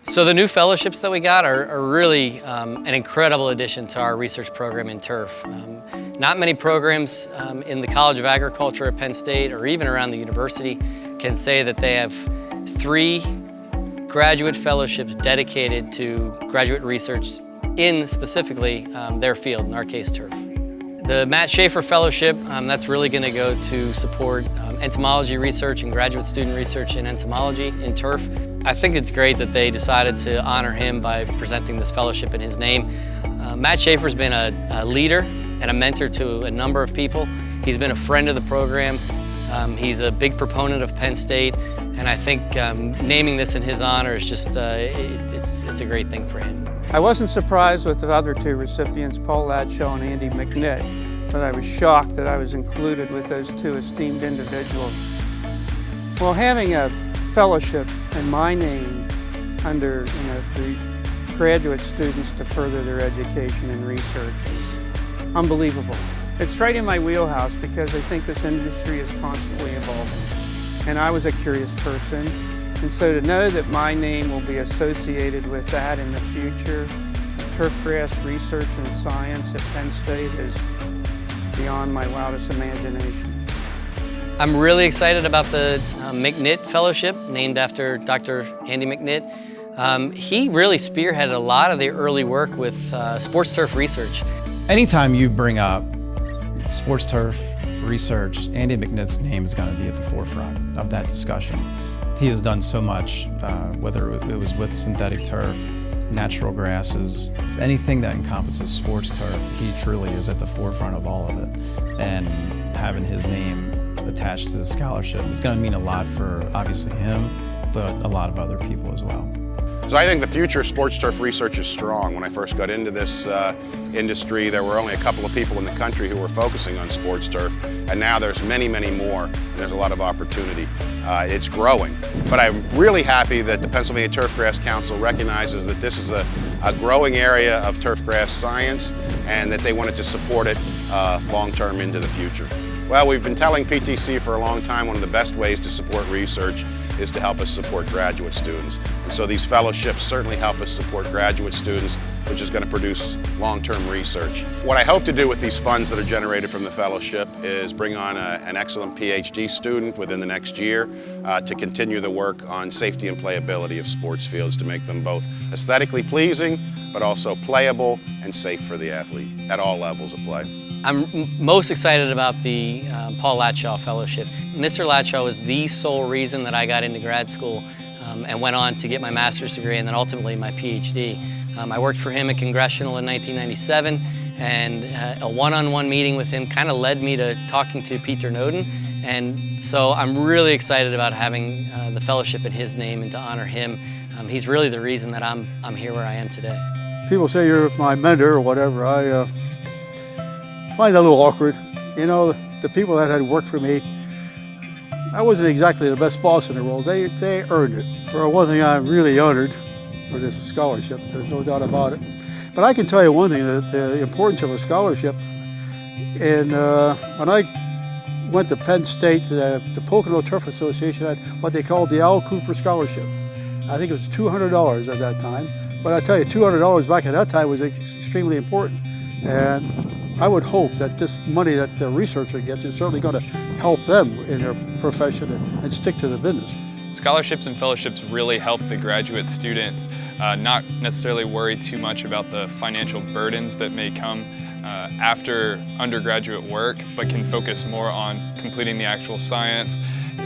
So the new fellowships that we got are really an incredible addition to our research program in turf. Not many programs in the College of Agriculture at Penn State or even around the university can say that they have 3 graduate fellowships dedicated to graduate research in specifically their field, in our case turf. The Matt Shaffer Fellowship, that's really going to go to support entomology research and graduate student research in entomology in turf. I think it's great that they decided to honor him by presenting this fellowship in his name. Matt Shaffer's been a leader and a mentor to a number of people. He's been a friend of the program. He's a big proponent of Penn State, and I think naming this in his honor is just, it's a great thing for him. I wasn't surprised with the other 2 recipients, Paul Latshaw and Andy McNitt, but I was shocked that I was included with those 2 esteemed individuals. Well, having a fellowship in my name under, for graduate students to further their education and research is unbelievable. It's right in my wheelhouse because I think this industry is constantly evolving. And I was a curious person. And so to know that my name will be associated with that in the future, turfgrass research and science at Penn State is beyond my wildest imagination. I'm really excited about the McNitt Fellowship, named after Dr. Andy McNitt. He really spearheaded a lot of the early work with sports turf research. Anytime you bring up sports turf research, Andy McNitt's name is going to be at the forefront of that discussion. He has done so much, whether it was with synthetic turf, natural grasses, it's anything that encompasses sports turf. He truly is at the forefront of all of it. And having his name attached to the scholarship is going to mean a lot for obviously him, but a lot of other people as well. So I think the future of sports turf research is strong. When I first got into this industry, there were only a couple of people in the country who were focusing on sports turf, and now there's many, many more, and there's a lot of opportunity. It's growing. But I'm really happy that the Pennsylvania Turfgrass Council recognizes that this is a growing area of turfgrass science and that they wanted to support it long-term into the future. Well, we've been telling PTC for a long time one of the best ways to support research is to help us support graduate students. And so these fellowships certainly help us support graduate students, which is going to produce long-term research. What I hope to do with these funds that are generated from the fellowship is bring on an excellent Ph.D. student within the next year to continue the work on safety and playability of sports fields to make them both aesthetically pleasing, but also playable and safe for the athlete at all levels of play. I'm most excited about the Paul Latshaw Fellowship. Mr. Latshaw was the sole reason that I got into grad school and went on to get my master's degree and then ultimately my Ph.D. I worked for him at Congressional in 1997, and a one-on-one meeting with him kind of led me to talking to Peter Noden, and so I'm really excited about having the fellowship in his name and to honor him. He's really the reason that I'm here where I am today. People say you're my mentor or whatever. I find that a little awkward. You know, the people that had worked for me, I wasn't exactly the best boss in the world. They earned it. For one thing, I'm really honored for this scholarship. There's no doubt about it. But I can tell you one thing, that the importance of a scholarship. And when I went to Penn State, the Pocono Turf Association had what they called the Al Cooper Scholarship. I think it was $200 at that time. But I tell you, $200 back at that time was extremely important. And I would hope that this money that the researcher gets is certainly going to help them in their profession and stick to the business. Scholarships and fellowships really help the graduate students not necessarily worry too much about the financial burdens that may come after undergraduate work, but can focus more on completing the actual science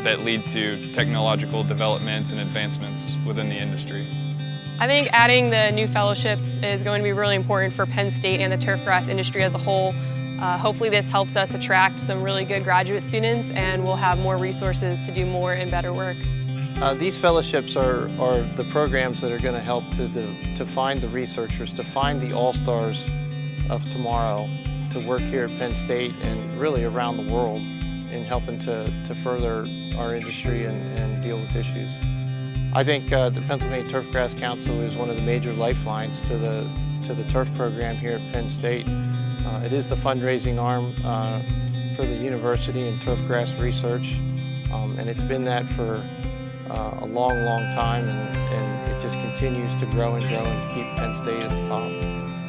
that lead to technological developments and advancements within the industry. I think adding the new fellowships is going to be really important for Penn State and the turfgrass industry as a whole. Hopefully this helps us attract some really good graduate students, and we'll have more resources to do more and better work. These fellowships are the programs that are going to help to find the researchers, to find the all-stars of tomorrow, to work here at Penn State and really around the world in helping to further our industry and deal with issues. I think the Pennsylvania Turfgrass Council is one of the major lifelines to the turf program here at Penn State. It is the fundraising arm for the university and turfgrass research, and it's been that for a long, long time, and it just continues to grow and grow and keep Penn State at the top.